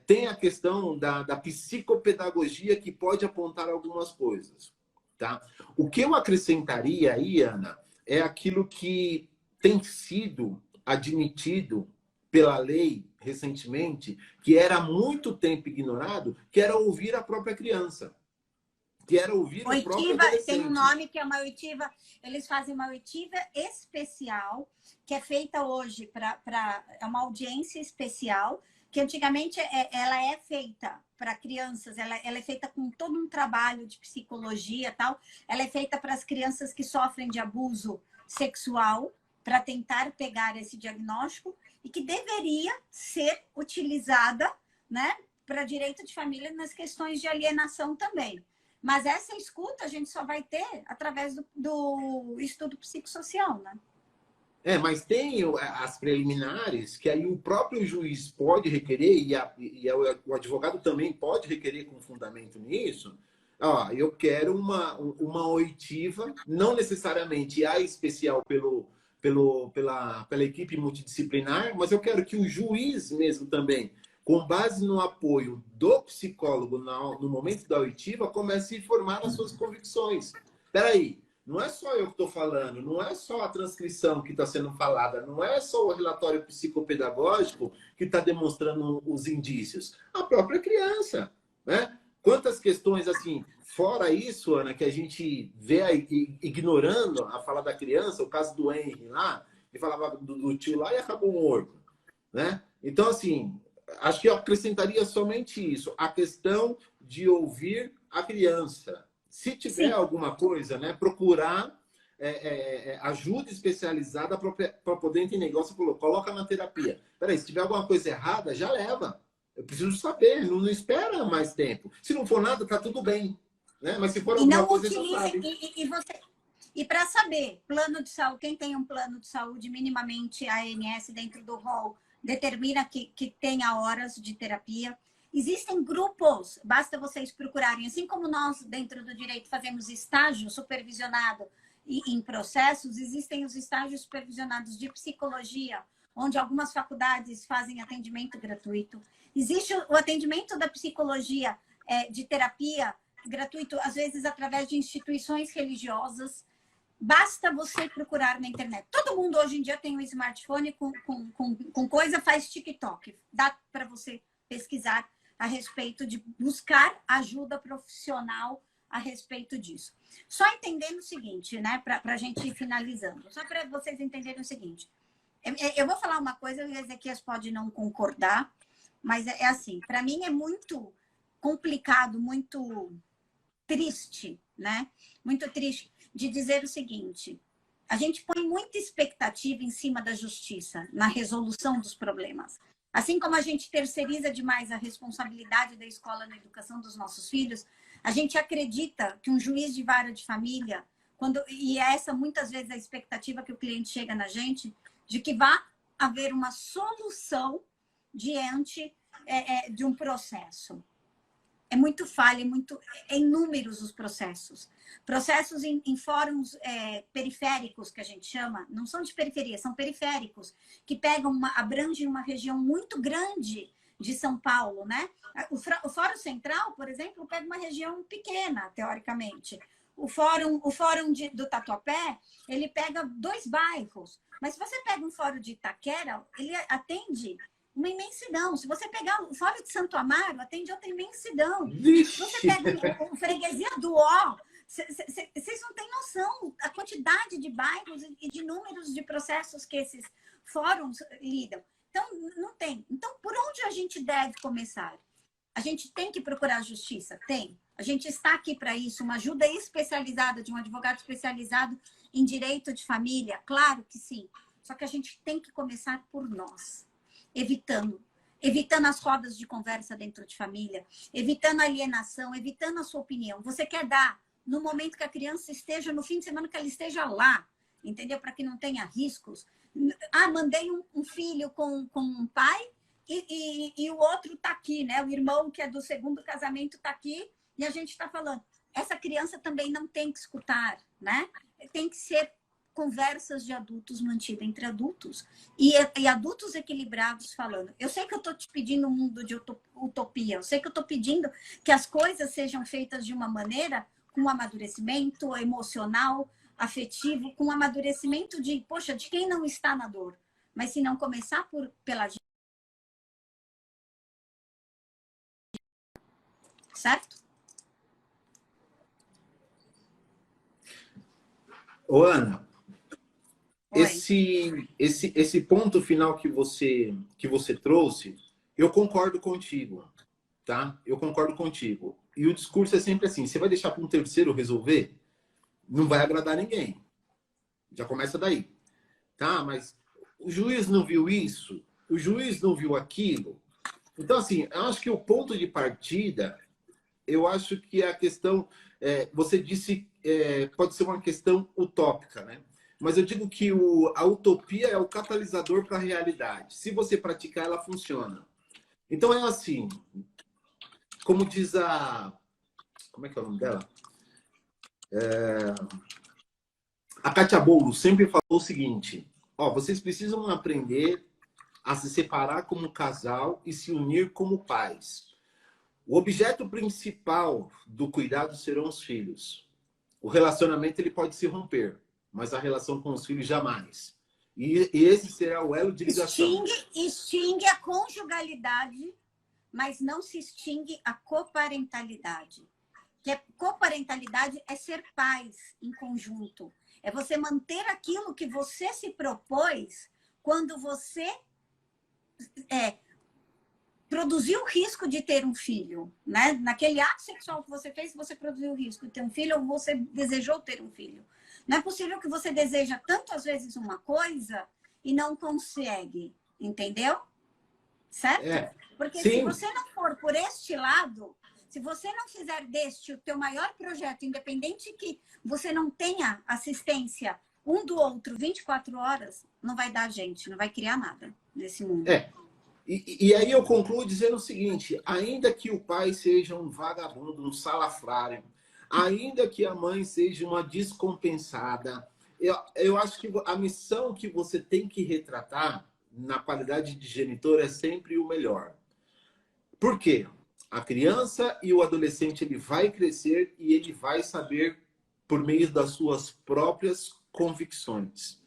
Tem a questão da psicopedagogia que pode apontar algumas coisas, tá? O que eu acrescentaria aí, Ana, é aquilo que tem sido admitido pela lei recentemente, que era há muito tempo ignorado, que era ouvir a própria criança, que era ouvir o próprio Oitiva, tem um adolescente. nome que é uma oitiva, eles fazem uma oitiva especial, que é feita hoje é uma audiência especial, que antigamente ela é feita para crianças, ela é feita com todo um trabalho de psicologia e tal, ela é feita para as crianças que sofrem de abuso sexual, para tentar pegar esse diagnóstico, e que deveria ser utilizada, né, para direito de família nas questões de alienação também. Mas essa escuta a gente só vai ter através do estudo psicossocial, né? Mas tem as preliminares que aí o próprio juiz pode requerer e o advogado também pode requerer com fundamento nisso. Ó, eu quero uma oitiva, não necessariamente a especial pela equipe multidisciplinar, mas eu quero que o juiz mesmo também, com base no apoio do psicólogo no momento da oitiva, comece a formar as suas convicções. Espera aí. Não é só eu que estou falando, não é só a transcrição que está sendo falada, não é só o relatório psicopedagógico que está demonstrando os indícios. A própria criança, né? Quantas questões, assim, fora isso, Ana, que a gente vê aí, ignorando a fala da criança, o caso do Henry lá, que falava do tio lá e acabou morto, né? Então, assim, acho que eu acrescentaria somente isso, a questão de ouvir a criança. Se tiver alguma coisa, né, procurar ajuda especializada para poder entender. Igual você falou, coloca na terapia. Peraí, se tiver alguma coisa errada, já leva. Eu preciso saber, não espera mais tempo. Se não for nada, tá tudo bem. Né? Mas se for alguma coisa, utilize, já sabe. E para saber, plano de saúde, quem tem um plano de saúde minimamente ANS dentro do rol, determina que tenha horas de terapia. Existem grupos, basta vocês procurarem, assim como nós, dentro do direito, fazemos estágio supervisionado em processos, existem os estágios supervisionados de psicologia, onde algumas faculdades fazem atendimento gratuito. Existe o atendimento da psicologia de terapia gratuito, às vezes através de instituições religiosas. Basta você procurar na internet. Todo mundo hoje em dia tem um smartphone com coisa, faz TikTok. Dá para você pesquisar a respeito de buscar ajuda profissional a respeito disso. Só entendendo o seguinte, né, para a gente ir finalizando, só para vocês entenderem o seguinte, eu vou falar uma coisa, o Ezequias pode não concordar, mas é assim, para mim é muito complicado, muito triste, né, muito triste de dizer o seguinte, a gente põe muita expectativa em cima da justiça, na resolução dos problemas. Assim como a gente terceiriza demais a responsabilidade da escola na educação dos nossos filhos, a gente acredita que um juiz de vara de família, e é essa muitas vezes a expectativa que o cliente chega na gente, de que vá haver uma solução diante de um processo. É muito falha, é inúmeros os processos. Processos em fóruns periféricos, que a gente chama, não são de periferia, são periféricos, que abrangem uma região muito grande de São Paulo, né? O Fórum Central, por exemplo, pega uma região pequena, teoricamente. O fórum do Tatuapé, ele pega 2 bairros. Mas se você pega um fórum de Itaquera, ele atende uma imensidão. Se você pegar o Fórum de Santo Amaro, atende outra imensidão. Se você pega o Freguesia do Ó, vocês não têm noção da quantidade de bairros e de números de processos que esses fóruns lidam. Então, não tem. Então, por onde a gente deve começar? A gente tem que procurar justiça? Tem. A gente está aqui para isso, uma ajuda especializada de um advogado especializado em direito de família? Claro que sim. Só que a gente tem que começar por nós. Evitando as rodas de conversa dentro de família, evitando a alienação, evitando a sua opinião. Você quer dar no momento que a criança esteja, no fim de semana que ela esteja lá, entendeu? Para que não tenha riscos. Mandei um filho com um pai e o outro está aqui, né? O irmão que é do segundo casamento está aqui e a gente está falando. Essa criança também não tem que escutar, né? Tem que ser conversas de adultos mantidas entre adultos e adultos equilibrados falando. Eu sei que eu estou te pedindo um mundo de utopia, eu sei que eu estou pedindo que as coisas sejam feitas de uma maneira com amadurecimento emocional, afetivo, com amadurecimento de, poxa, de quem não está na dor. Mas se não começar pela gente, certo? Ô, Ana, Oi. esse ponto final que você trouxe, eu concordo contigo, tá? Eu concordo contigo. E o discurso é sempre assim, você vai deixar para um terceiro resolver? Não vai agradar ninguém. Já começa daí. Tá, mas o juiz não viu isso? O juiz não viu aquilo? Então, assim, eu acho que o ponto de partida, eu acho que a questão, você disse, pode ser uma questão utópica, né? Mas eu digo que a utopia é o catalisador para a realidade. Se você praticar, ela funciona. Então, é assim, como diz como é que é o nome dela? A Katia Boulos sempre falou o seguinte, ó, vocês precisam aprender a se separar como casal e se unir como pais. O objeto principal do cuidado serão os filhos. O relacionamento ele pode se romper, mas a relação com os filhos jamais. E esse será o elo de ligação. Extingue a conjugalidade, mas não se extingue a coparentalidade. Que coparentalidade é ser pais em conjunto. É você manter aquilo que você se propôs quando você produziu o risco de ter um filho, né? Naquele ato sexual que você fez, você produziu o risco de ter um filho ou você desejou ter um filho. Não é possível que você deseja tantas vezes uma coisa e não consegue, entendeu? Certo? Porque Sim. se você não for por este lado, se você não fizer deste o teu maior projeto, independente que você não tenha assistência um do outro 24 horas, não vai dar gente, não vai criar nada nesse mundo. E aí eu concluo dizendo o seguinte, ainda que o pai seja um vagabundo, um salafrário, ainda que a mãe seja uma descompensada, eu acho que a missão que você tem que retratar na qualidade de genitor é sempre o melhor. Por quê? A criança e o adolescente ele vai crescer e ele vai saber por meio das suas próprias convicções.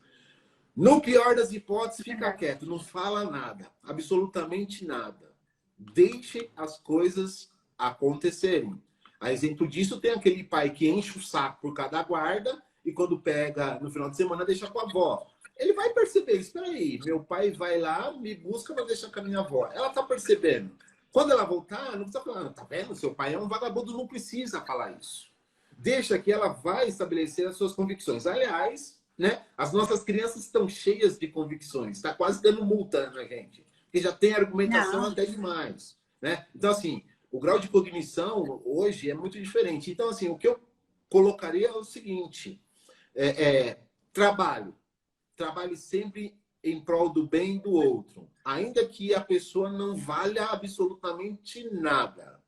No pior das hipóteses, fica quieto, não fala nada, absolutamente nada. Deixe as coisas acontecerem. A exemplo disso, tem aquele pai que enche o saco por cada guarda e quando pega no final de semana, deixa com a avó. Ele vai perceber, espera aí, meu pai vai lá, me busca para deixar com a minha avó. Ela tá percebendo. Quando ela voltar, não precisa falar, tá vendo? Seu pai é um vagabundo, não precisa falar isso. Deixa que ela vai estabelecer as suas convicções. Aliás, né? As nossas crianças estão cheias de convicções. Está quase dando multa na gente. Porque já tem argumentação até demais. Né? Então, assim, o grau de cognição hoje é muito diferente. Então, assim, o que eu colocaria é o seguinte. Trabalho. Trabalhe sempre em prol do bem do outro. Ainda que a pessoa não valha absolutamente nada.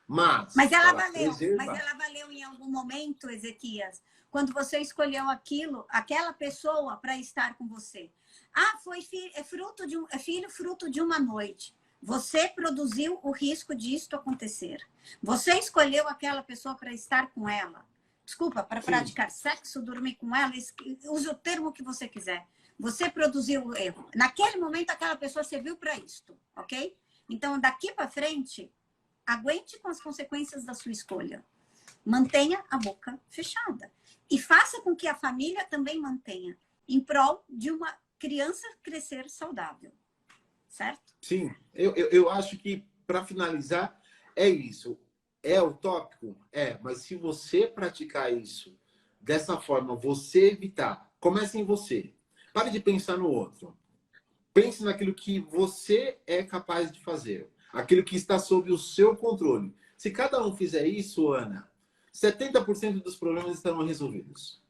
Mas ela valeu em algum momento, Ezequias, quando você escolheu aquela pessoa para estar com você. Ah, foi filho fruto de uma noite. Você produziu o risco disto acontecer. Você escolheu aquela pessoa para estar com ela. Desculpa, para praticar sexo, dormir com ela, use o termo que você quiser. Você produziu o erro. Naquele momento, aquela pessoa serviu para isto, ok? Então, daqui para frente, aguente com as consequências da sua escolha. Mantenha a boca fechada. E faça com que a família também mantenha, em prol de uma criança crescer saudável. Certo? Sim, eu acho que, para finalizar, é isso. É utópico? É, mas se você praticar isso dessa forma, você evitar, comece em você. Pare de pensar no outro. Pense naquilo que você é capaz de fazer. Aquilo que está sob o seu controle. Se cada um fizer isso, Ana, 70% dos problemas estarão resolvidos.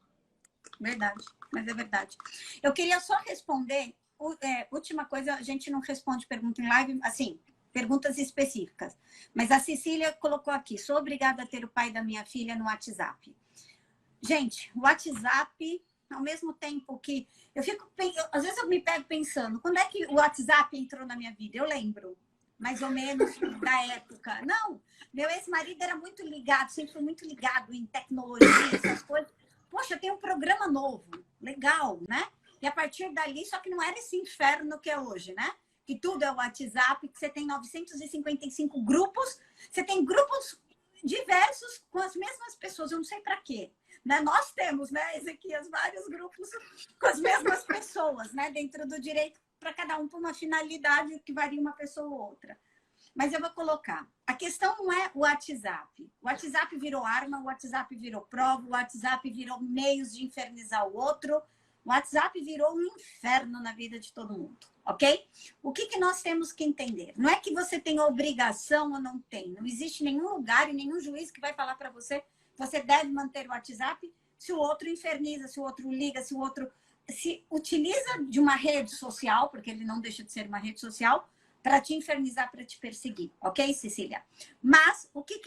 Verdade, mas é verdade. Eu queria só responder última coisa, a gente não responde pergunta em live, assim, perguntas específicas. Mas a Cecília colocou aqui, sou obrigada a ter o pai da minha filha no WhatsApp. Gente, o WhatsApp, ao mesmo tempo que... às vezes eu me pego pensando, quando é que o WhatsApp entrou na minha vida? Eu lembro, mais ou menos, da época. Não, meu ex-marido era muito ligado, sempre foi muito ligado em tecnologia, essas coisas. Poxa, tem um programa novo, legal, né? E a partir dali, só que não era esse inferno que é hoje, né? Que tudo é o WhatsApp, que você tem 955 grupos, você tem grupos diversos com as mesmas pessoas, eu não sei para quê. Né? Nós temos, né, Ezequias, vários grupos com as mesmas pessoas, né? Dentro do direito, para cada um, por uma finalidade que varia uma pessoa ou outra. Mas eu vou colocar. A questão não é o WhatsApp. O WhatsApp virou arma, o WhatsApp virou prova, o WhatsApp virou meios de infernizar o outro. O WhatsApp virou um inferno na vida de todo mundo, ok? O que nós temos que entender? Não é que você tem obrigação ou não tem. Não existe nenhum lugar e nenhum juiz que vai falar para você que você deve manter o WhatsApp se o outro inferniza, se o outro liga, se o outro se utiliza de uma rede social, porque ele não deixa de ser uma rede social, para te infernizar, para te perseguir, ok, Cecília? Mas o que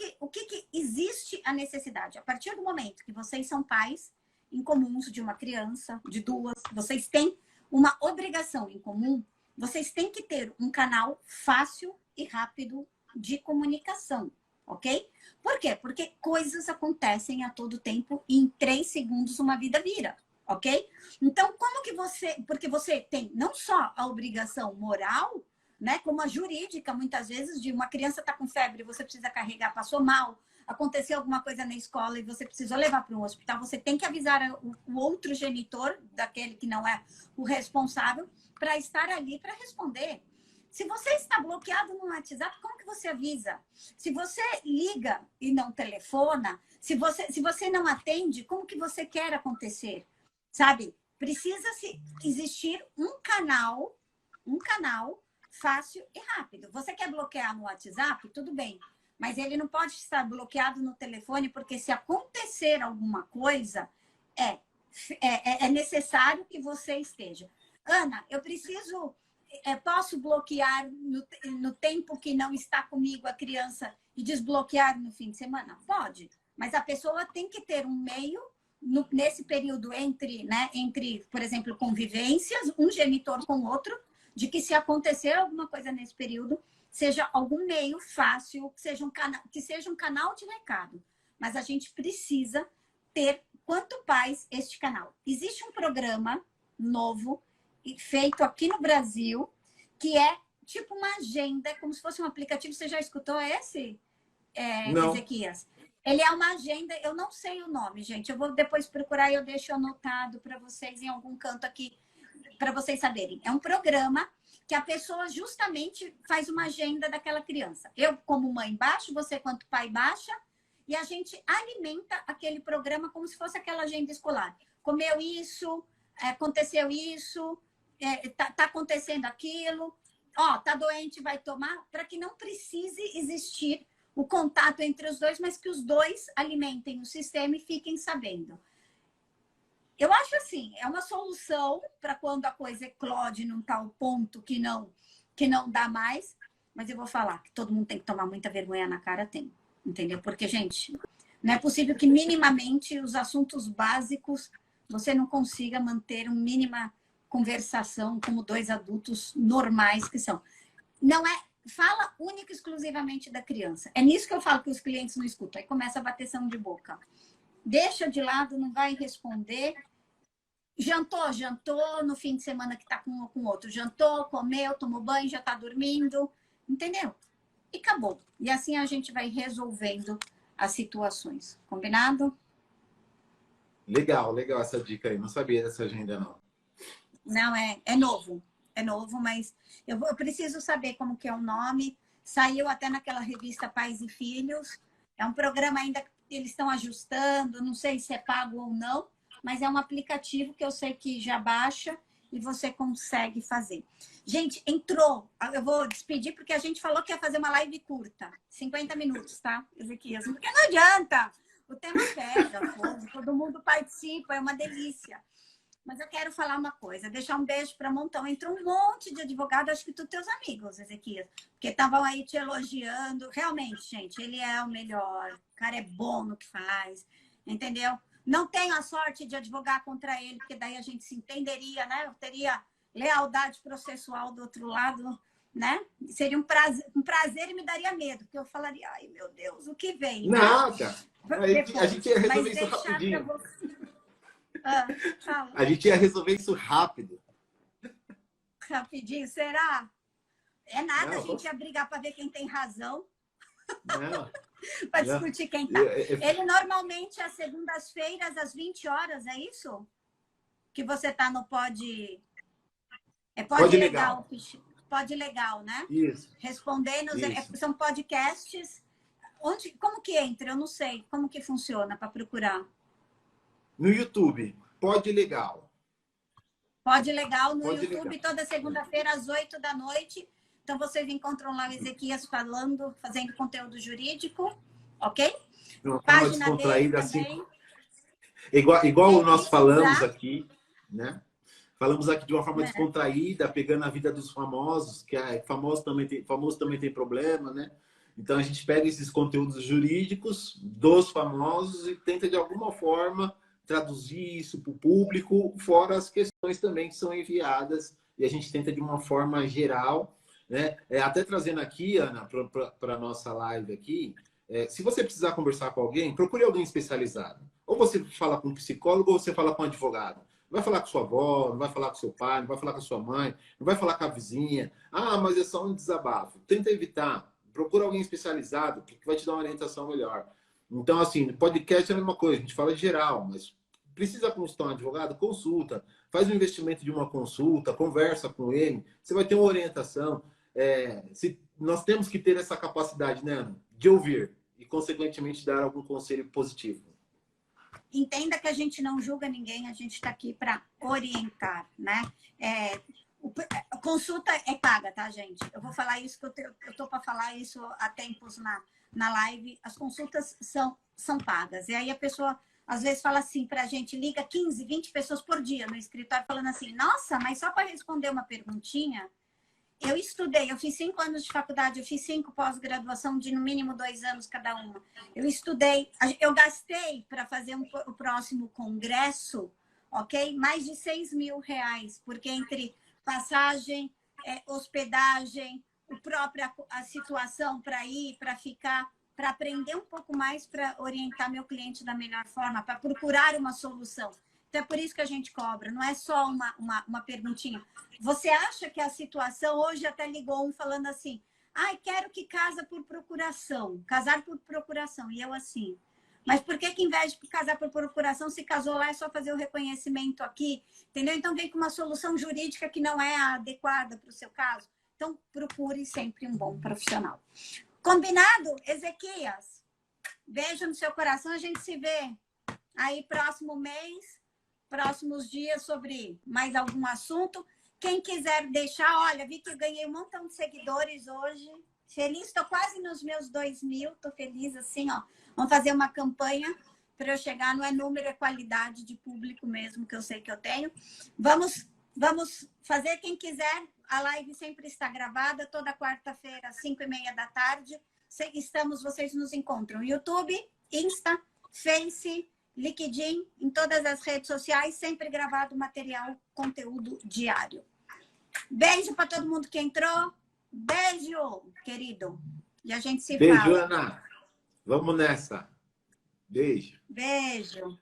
existe a necessidade? A partir do momento que vocês são pais incomuns de uma criança, de duas, vocês têm uma obrigação em comum, vocês têm que ter um canal fácil e rápido de comunicação, ok? Por quê? Porque coisas acontecem a todo tempo e em 3 segundos uma vida vira, ok? Então, como que você... Porque você tem não só a obrigação moral, né, como a jurídica, muitas vezes, de uma criança estar com febre, você precisa carregar, passou mal, aconteceu alguma coisa na escola e você precisou levar para um hospital, você tem que avisar o outro genitor, daquele que não é o responsável, para estar ali para responder. Se você está bloqueado no WhatsApp, como que você avisa? Se você liga e não telefona, se você não atende, como que você quer acontecer? Sabe? Precisa existir um canal fácil e rápido. Você quer bloquear no WhatsApp? Tudo bem. Mas ele não pode estar bloqueado no telefone, porque se acontecer alguma coisa, é necessário que você esteja. Ana, eu preciso... posso bloquear no tempo que não está comigo a criança e desbloquear no fim de semana? Pode. Mas a pessoa tem que ter um meio, nesse período entre, por exemplo, convivências, um genitor com o outro, de que se acontecer alguma coisa nesse período, seja algum meio fácil, que seja um canal de recado. Mas a gente precisa ter, quanto pais, este canal. Existe um programa novo, feito aqui no Brasil, que é tipo uma agenda, como se fosse um aplicativo. Você já escutou esse, Ezequias? Ele é uma agenda, eu não sei o nome, gente. Eu vou depois procurar e eu deixo anotado para vocês em algum canto aqui, para vocês saberem. É um programa que a pessoa justamente faz uma agenda daquela criança. Eu, como mãe, baixo, você, quanto pai, baixa, e a gente alimenta aquele programa como se fosse aquela agenda escolar. Comeu isso, aconteceu isso, tá acontecendo aquilo, tá doente, vai tomar, para que não precise existir o contato entre os dois, mas que os dois alimentem o sistema e fiquem sabendo. Eu acho assim, é uma solução para quando a coisa eclode num tal ponto que não dá mais, mas eu vou falar que todo mundo tem que tomar muita vergonha na cara, tem, entendeu? Porque, gente, não é possível que minimamente os assuntos básicos você não consiga manter uma mínima conversação como dois adultos normais que são. Não é, fala única e exclusivamente da criança. É nisso que eu falo que os clientes não escutam. Aí começa a bateção de boca. Deixa de lado, não vai responder. Jantou no fim de semana que está com outro. Jantou, comeu, tomou banho, já está dormindo. Entendeu? E acabou. E assim a gente vai resolvendo as situações. Combinado? Legal essa dica aí. Não sabia dessa agenda, não. Não, é novo. É novo, mas eu preciso saber como que é o nome. Saiu até naquela revista Pais e Filhos. É um programa ainda que eles estão ajustando, não sei se é pago ou não, mas é um aplicativo que eu sei que já baixa e você consegue fazer. Gente, entrou. Eu vou despedir porque a gente falou que ia fazer uma live curta. 50 minutos, tá, Ezequias? Porque não adianta. O tema pega, todo mundo participa, é uma delícia. Mas eu quero falar uma coisa, deixar um beijo para Montão. Entrou um monte de advogado, acho que tu teus amigos, Ezequias, porque estavam aí te elogiando. Realmente, gente, ele é o melhor. O cara é bom no que faz, entendeu? Não tenho a sorte de advogar contra ele, porque daí a gente se entenderia, né? Eu teria lealdade processual do outro lado, né? Seria um prazer e me daria medo, porque eu falaria, ai, meu Deus, o que vem? Nada! Depois, A gente ia resolver mas isso deixar rapidinho. para você. Ah, fala. A gente ia resolver isso rápido. Rapidinho, será? É nada, a Não, gente ia brigar para ver quem tem razão, não, para não. discutir quem tá. Ele normalmente às segundas-feiras, às 20 horas, é isso? Que você tá no Pode. É Pode Legal. Pode Legal, né? Isso. Respondendo, Isso. são podcasts. Como que entra? Eu não sei. Como que funciona para procurar? No YouTube, Pode Legal. Pode Legal no Pode YouTube, Legal. toda segunda-feira às 8 da noite. Então, vocês encontram lá o Ezequias falando, fazendo conteúdo jurídico, ok? De uma forma Página dele descontraída, assim. também. Igual nós falamos precisar. aqui, né? Falamos aqui de uma forma descontraída, pegando a vida dos famosos, que famoso também tem problema, né? Então a gente pega esses conteúdos jurídicos dos famosos e tenta de alguma forma traduzir isso para o público, fora as questões também que são enviadas, e a gente tenta de uma forma geral, né? Até trazendo aqui, Ana, para a nossa live aqui, se você precisar conversar com alguém, procure alguém especializado. Ou você fala com um psicólogo ou você fala com um advogado. Não vai falar com sua avó, não vai falar com seu pai, não vai falar com a sua mãe, não vai falar com a vizinha. Ah, mas é só um desabafo. Tenta evitar. Procura alguém especializado, que vai te dar uma orientação melhor. Então, assim, podcast é a mesma coisa. A gente fala geral, mas precisa consultar um advogado? Consulta. Faz um investimento de uma consulta, conversa com ele. Você vai ter uma orientação. Nós temos que ter essa capacidade, né, Ana, de ouvir e, consequentemente, dar algum conselho positivo. Entenda que a gente não julga ninguém, a gente está aqui para orientar, né? Consulta é paga, tá, gente? Eu vou falar isso, que eu estou para falar isso há tempos na live. As consultas são pagas. E aí a pessoa, às vezes, fala assim para a gente, liga 15, 20 pessoas por dia no escritório, falando assim, nossa, mas só para responder uma perguntinha... Eu estudei, eu fiz 5 anos de faculdade, eu fiz 5 pós-graduação de no mínimo 2 anos cada uma. Eu estudei, eu gastei para fazer o próximo congresso, ok? Mais de 6 mil reais, porque entre passagem, hospedagem, a situação para ir, para ficar, para aprender um pouco mais, para orientar meu cliente da melhor forma, para procurar uma solução. Então, é por isso que a gente cobra, não é só uma perguntinha. Você acha que a situação, hoje até ligou um falando assim, ai, quero que casar por procuração. E eu assim, mas por que em vez de casar por procuração, se casou lá, é só fazer o reconhecimento aqui? Entendeu? Então, vem com uma solução jurídica que não é a adequada para o seu caso. Então, procure sempre um bom profissional. Combinado, Ezequias? Beijo no seu coração, a gente se vê aí próximo mês, próximos dias sobre mais algum assunto. Quem quiser deixar, olha, vi que eu ganhei um montão de seguidores hoje. Feliz, estou quase nos meus 2.000, estou feliz assim, ó. Vamos fazer uma campanha para eu chegar, não é número, é qualidade de público mesmo, que eu sei que eu tenho. Vamos fazer, quem quiser, a live sempre está gravada, toda quarta-feira, às 5h30 da tarde. Vocês nos encontram YouTube, Insta, Face, LinkedIn, em todas as redes sociais, sempre gravado material, conteúdo diário. Beijo para todo mundo que entrou. Beijo, querido. E a gente se fala. Beijo, Ana. Vamos nessa. Beijo. Beijo.